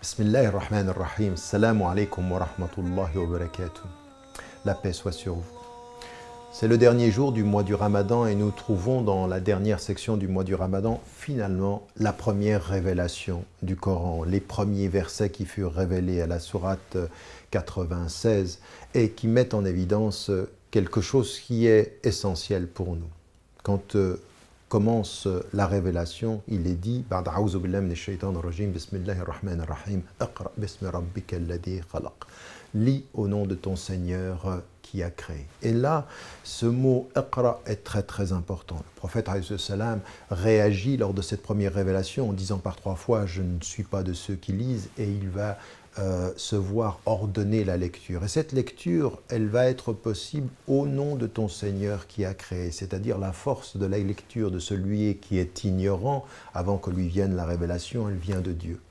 Bismillahir Rahmanir Rahim. Assalamu alaikum wa rahmatullahi wa barakatuh. La paix soit sur vous. C'est le dernier jour du mois du Ramadan et nous trouvons dans la dernière section du mois du Ramadan finalement la première révélation du Coran, les premiers versets qui furent révélés à la sourate 96 et qui mettent en évidence quelque chose qui est essentiel pour nous. Quand commence la révélation, il est dit Ba'd a'oudhu billahi minash shaitanir rajim, bismillahir rahmanir rahim, iqra bismi rabbikal ladhi khalaq. Lis au nom de ton Seigneur qui a créé. Et là, ce mot iqra est très très important. Le prophète alayhi salam réagit lors de cette première révélation en disant par 3 fois je ne suis pas de ceux qui lisent, et il va se voir ordonner la lecture. Et cette lecture, elle va être possible au nom de ton Seigneur qui a créé, c'est-à-dire la force de la lecture de celui qui est ignorant avant que lui vienne la révélation, elle vient de Dieu.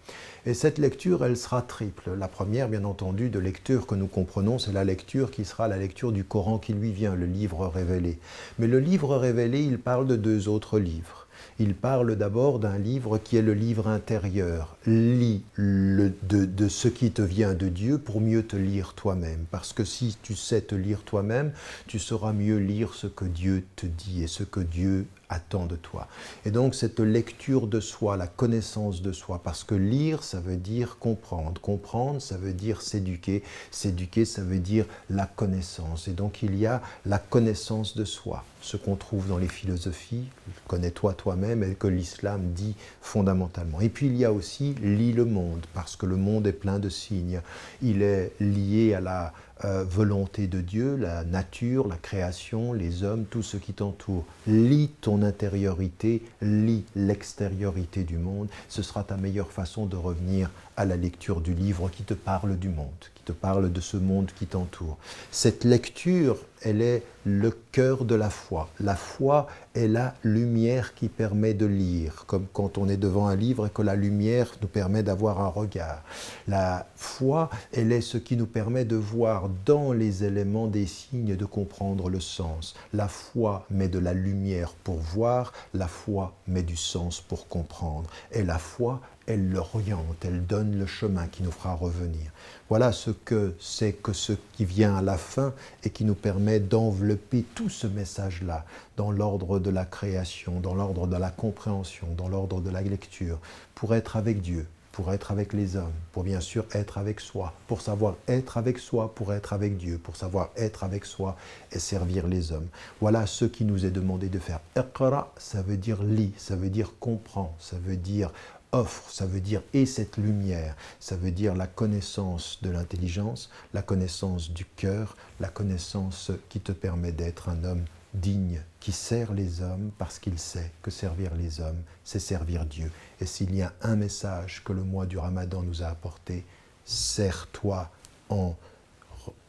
Et cette lecture, elle sera triple. La première, bien entendu, de lecture que nous comprenons, c'est la lecture qui sera la lecture du Coran qui lui vient, le livre révélé. Mais le livre révélé, il parle de 2 autres livres. Il parle d'abord d'un livre qui est le livre intérieur. Lis de ce qui te vient de Dieu pour mieux te lire toi-même. Parce que si tu sais te lire toi-même, tu sauras mieux lire ce que Dieu te dit et ce que Dieu attend de toi. Et donc cette lecture de soi, la connaissance de soi, parce que lire, ça veut dire comprendre. Comprendre, ça veut dire s'éduquer. S'éduquer, ça veut dire la connaissance. Et donc il y a la connaissance de soi. Ce qu'on trouve dans les philosophies, connais-toi toi-même, et que l'islam dit fondamentalement. Et puis il y a aussi lis le monde, parce que le monde est plein de signes. Il est lié à la volonté de Dieu, la nature, la création, les hommes, tout ce qui t'entoure. Lis ton intériorité, lis l'extériorité du monde. Ce sera ta meilleure façon de revenir à la lecture du livre qui te parle du monde, qui te parle de ce monde qui t'entoure. Cette lecture, elle est le cœur de la foi. La foi est la lumière qui permet de lire, comme quand on est devant un livre et que la lumière nous permet d'avoir un regard. La foi, elle est ce qui nous permet de voir dans les éléments des signes, de comprendre le sens. La foi met de la lumière pour voir, la foi met du sens pour comprendre. Et la foi, elle l'oriente, elle donne le chemin qui nous fera revenir. Voilà ce que c'est que ce qui vient à la fin et qui nous permet d'envelopper tout ce message-là dans l'ordre de la création, dans l'ordre de la compréhension, dans l'ordre de la lecture, pour être avec Dieu, pour être avec les hommes, pour bien sûr être avec soi, pour savoir être avec soi, pour être avec Dieu, pour savoir être avec soi et servir les hommes. Voilà ce qui nous est demandé de faire. Iqra, ça veut dire lis, ça veut dire comprends, ça veut dire offre, ça veut dire et cette lumière, ça veut dire la connaissance de l'intelligence, la connaissance du cœur, la connaissance qui te permet d'être un homme digne, qui sert les hommes parce qu'il sait que servir les hommes, c'est servir Dieu. Et s'il y a un message que le mois du Ramadan nous a apporté, sers-toi en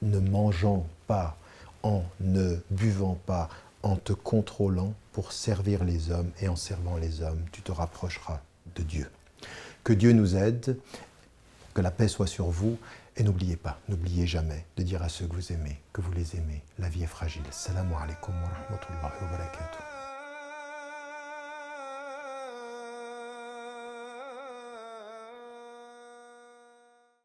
ne mangeant pas, en ne buvant pas, en te contrôlant pour servir les hommes, et en servant les hommes, tu te rapprocheras de Dieu. Que Dieu nous aide, que la paix soit sur vous, et n'oubliez pas, n'oubliez jamais de dire à ceux que vous aimez, que vous les aimez. La vie est fragile. Assalamu alaikum wa rahmatullahi wa barakatuh.